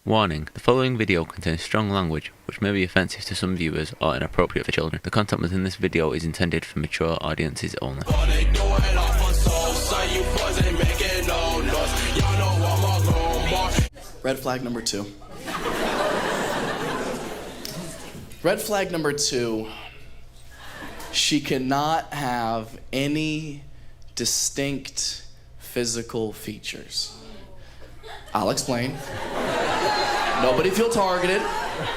Warning, the following video contains strong language which may be offensive to some viewers or inappropriate for children. The content within this video is intended for mature audiences only. Red flag number 2. Red flag number 2, she cannot have any distinct physical features. I'll explain. Nobody feel targeted.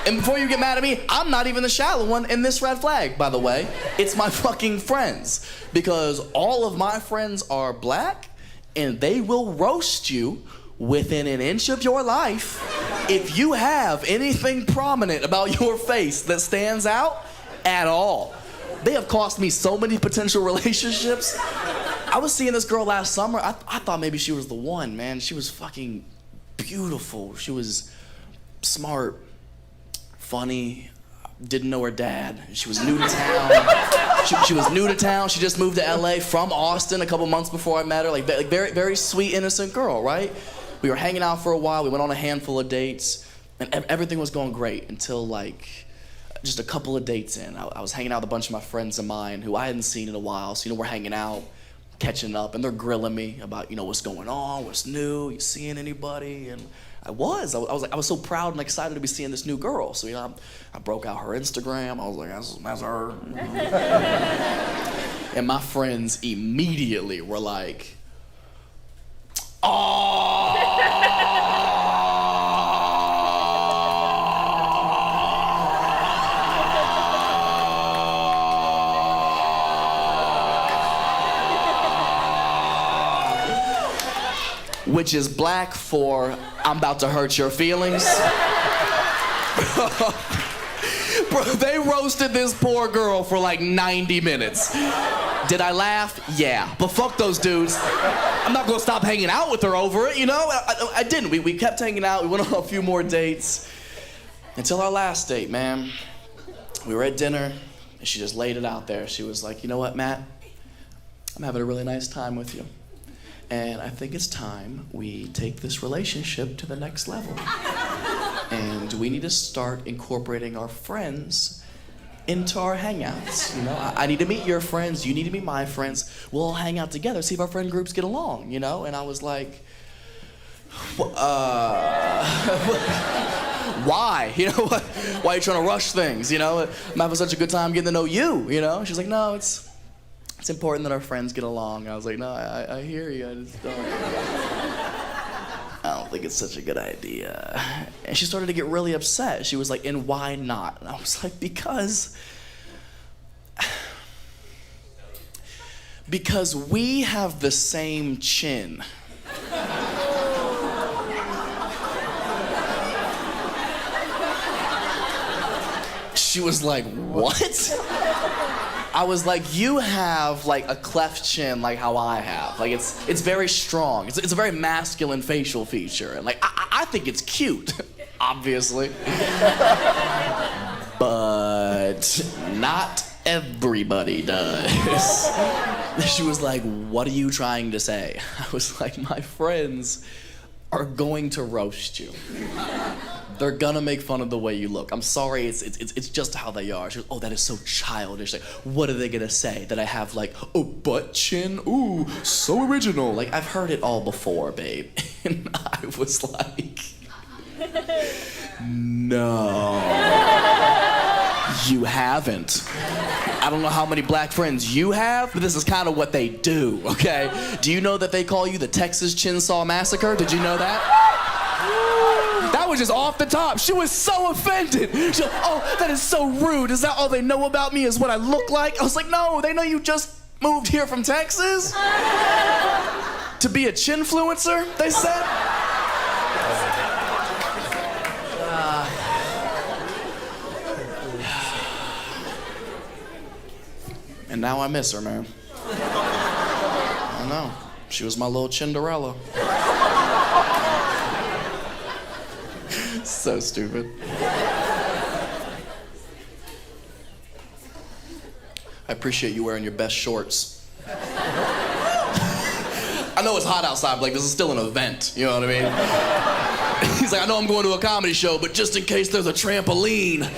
And before you get mad at me, I'm not even the shallow one in this red flag, by the way. It's my fucking friends. Because all of my friends are black, and they will roast you within an inch of your life if you have anything prominent about your face that stands out at all. They have cost me so many potential relationships. I was seeing this girl last summer. I thought maybe she was the one, man. She was fucking beautiful. She was smart, funny, didn't know her dad. She was new to town. She was new to town. She just moved to LA from Austin a couple months before I met her. Like very, very sweet, innocent girl, right? We were hanging out for a while. We went on a handful of dates, and everything was going great until like just a couple of dates in. I was hanging out with a bunch of my friends of mine who I hadn't seen in a while. So, we're hanging out, catching up, and they're grilling me about, what's going on, what's new, you seeing anybody? And I was so proud and excited to be seeing this new girl. So, I broke out her Instagram. I was like, that's her. And my friends immediately were like, oh. Which is black for, I'm about to hurt your feelings. Bro, they roasted this poor girl for like 90 minutes. Did I laugh? Yeah. But fuck those dudes. I'm not gonna stop hanging out with her over it, I didn't. We kept hanging out. We went on a few more dates. Until our last date, man. We were at dinner, and she just laid it out there. She was like, you know what, Matt? I'm having a really nice time with you. And I think it's time we take this relationship to the next level. And we need to start incorporating our friends into our hangouts. I need to meet your friends, you need to meet my friends. We'll all hang out together, see if our friend groups get along, And I was like, why? Why are you trying to rush things? I'm having such a good time getting to know you, She's like, no, it's important that our friends get along. I was like, no, I hear you. I don't think it's such a good idea. And she started to get really upset. She was like, and why not? And I was like, because we have the same chin. She was like, what? I was like, you have like a cleft chin like how I have. Like it's very strong. It's a very masculine facial feature. And like, I think it's cute, obviously. But not everybody does. She was like, what are you trying to say? I was like, my friends are going to roast you. They're gonna make fun of the way you look. I'm sorry, it's just how they are. She goes, oh, that is so childish. Like, what are they gonna say? That I have like a butt chin? Ooh, so original. Like, I've heard it all before, babe. And I was like, no, you haven't. I don't know how many black friends you have, but this is kind of what they do, okay? Do you know that they call you the Texas Chainsaw Massacre? Did you know that? That was just off the top. She was so offended. She was, oh, that is so rude. Is that all they know about me is what I look like? I was like, no, they know you just moved here from Texas to be a chinfluencer, they said. And now I miss her, man. I know. She was my little Cinderella. So stupid. I appreciate you wearing your best shorts. I know it's hot outside, but like, this is still an event, you know what I mean? He's like, I know I'm going to a comedy show, but just in case there's a trampoline.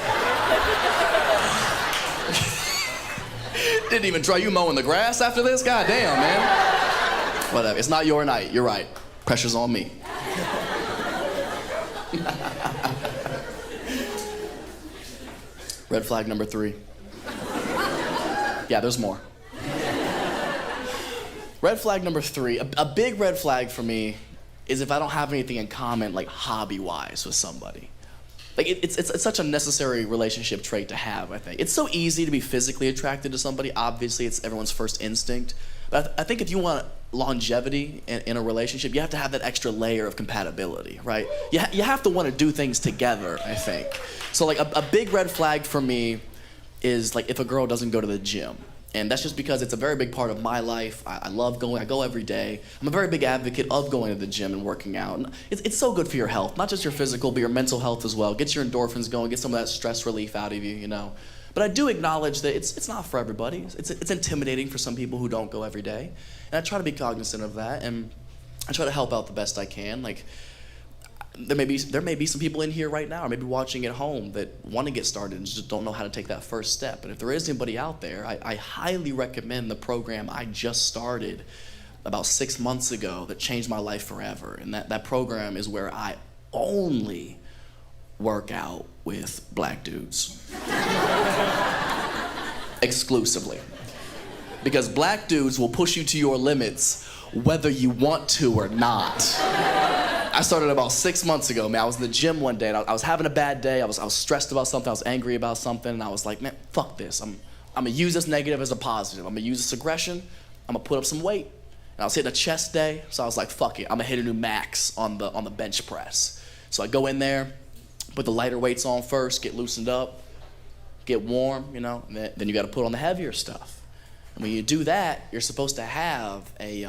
Didn't even try you mowing the grass after this? God damn, man. Whatever, it's not your night, you're right. Pressure's on me. Red flag number 3. Yeah, there's more. Red flag number 3, a big red flag for me is if I don't have anything in common, like hobby-wise with somebody. Like it's such a necessary relationship trait to have, I think. It's so easy to be physically attracted to somebody. Obviously, it's everyone's first instinct. But I think if you want longevity in a relationship, you have to have that extra layer of compatibility, right? You have to want to do things together, I think. So like a big red flag for me is like if a girl doesn't go to the gym. And that's just because it's a very big part of my life. I love going, I go every day. I'm a very big advocate of going to the gym and working out. And it's so good for your health, not just your physical, but your mental health as well. Get your endorphins going, get some of that stress relief out of you, you know. But I do acknowledge that it's not for everybody. It's intimidating for some people who don't go every day. And I try to be cognizant of that, and I try to help out the best I can. Like, there may be some people in here right now, or maybe watching at home, that want to get started and just don't know how to take that first step. And if there is anybody out there, I highly recommend the program I just started about 6 months ago that changed my life forever. And that program is where I only work out with black dudes. Exclusively. Because black dudes will push you to your limits whether you want to or not. I started about 6 months ago, man. I was in the gym one day, and I was having a bad day. I was stressed about something. I was angry about something, and I was like, man, fuck this. I'm gonna use this negative as a positive. I'm gonna use this aggression. I'm gonna put up some weight. And I was hitting a chest day, so I was like, fuck it. I'm gonna hit a new max on the bench press. So I go in there, put the lighter weights on first, get loosened up, get warm, you know, and then you gotta put on the heavier stuff. And when you do that, you're supposed to have a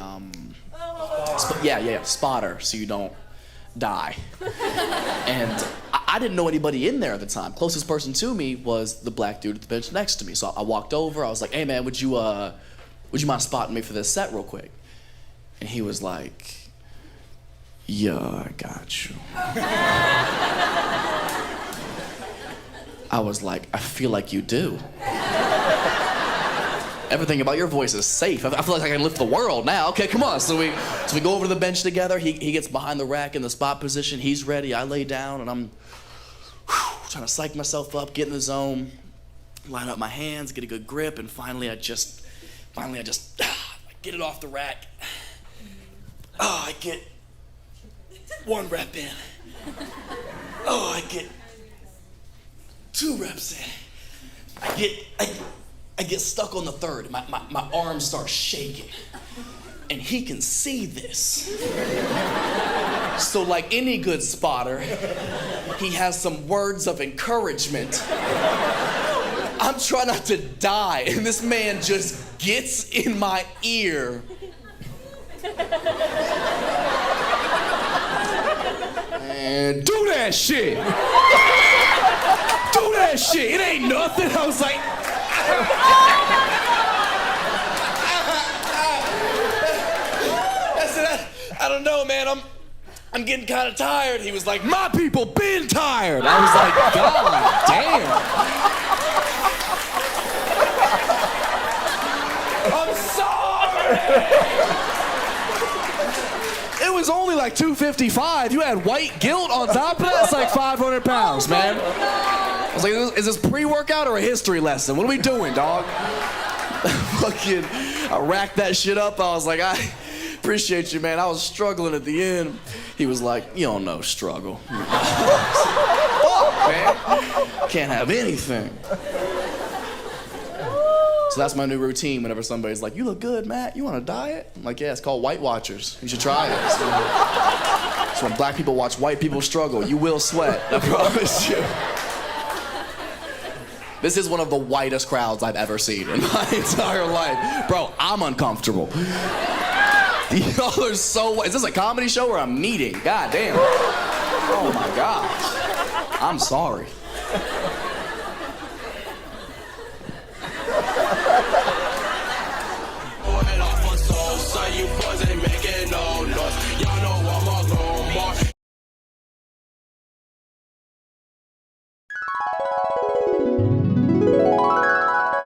spotter, so you don't die. And I didn't know anybody in there at the time. Closest person to me was the black dude at the bench next to me. So I walked over, I was like, hey man, would you mind spotting me for this set real quick? And he was like, yeah, I got you. I was like, I feel like you do. Everything about your voice is safe. I feel like I can lift the world now. Okay, come on. So we go over to the bench together. He gets behind the rack in the spot position. He's ready. I lay down, and I'm trying to psych myself up, get in the zone, line up my hands, get a good grip, and finally I just get it off the rack. Oh, I get 1 rep in. Oh, I get 2 reps in. I get stuck on the 3rd. My arms start shaking. And he can see this. So like any good spotter, he has some words of encouragement. I'm trying not to die, and this man just gets in my ear. And do that shit. Do that shit. It ain't nothing. I was like, I don't know, man. I'm getting kind of tired. He was like, my people been tired. I was like, God damn. I'm sorry. It was only like 255. You had white guilt on top of that? That's like 500 pounds, man. I was like, is this pre-workout or a history lesson? What are we doing, dog? I racked that shit up. I was like, I appreciate you, man. I was struggling at the end. He was like, you don't know struggle. Fuck, man. Can't have anything. So that's my new routine whenever somebody's like, you look good, Matt. You want a diet? I'm like, yeah, it's called White Watchers. You should try it. So when black people watch white people struggle, you will sweat. I promise you. This is one of the whitest crowds I've ever seen in my entire life. Bro, I'm uncomfortable. Y'all are so white. Is this a comedy show or a meeting? God damn. Oh my gosh. I'm sorry. You boys ain't making no noise.